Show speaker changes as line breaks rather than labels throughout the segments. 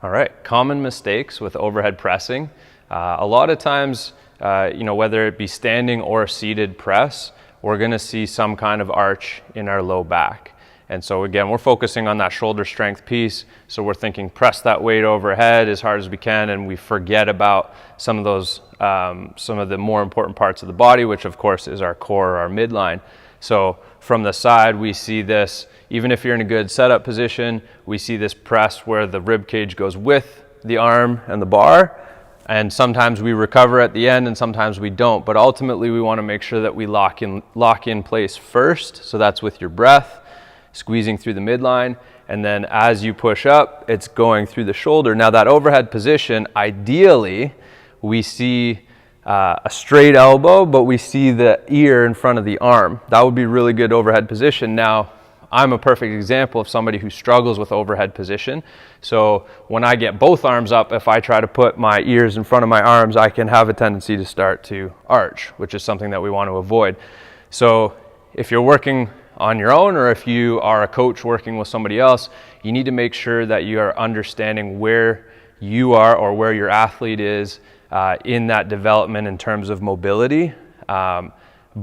All right, common mistakes with overhead pressing. A lot of times, whether it be standing or seated press, we're gonna see some kind of arch in our low back. And so again, we're focusing on that shoulder strength piece. So we're thinking press that weight overhead as hard as we can, and we forget about some of those, some of the more important parts of the body, which of course is our core or our midline. So from the side, we see this, even if you're in a good setup position, we see this press where the rib cage goes with the arm and the bar. And sometimes we recover at the end and sometimes we don't. But ultimately, we want to make sure that we lock in place first. So that's with your breath, squeezing through the midline. And then as you push up, it's going through the shoulder. Now that overhead position, ideally, we see a straight elbow, but we see the ear in front of the arm. That would be really good overhead position. Now, I'm a perfect example of somebody who struggles with overhead position. So when I get both arms up, if I try to put my ears in front of my arms, I can have a tendency to start to arch, which is something that we want to avoid. So if you're working on your own, or if you are a coach working with somebody else, you need to make sure that you are understanding where you are or where your athlete is in that development in terms of mobility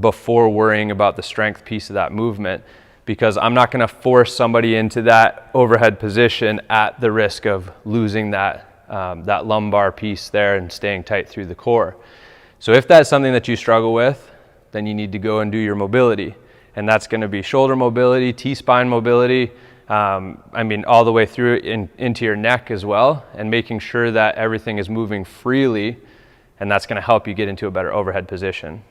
before worrying about the strength piece of that movement, because I'm not going to force somebody into that overhead position at the risk of losing that, that lumbar piece there and staying tight through the core. So if that's something that you struggle with, then you need to go and do your mobility. And that's going to be shoulder mobility, T-spine mobility, all the way through into your neck as well, and making sure that everything is moving freely, and that's going to help you get into a better overhead position.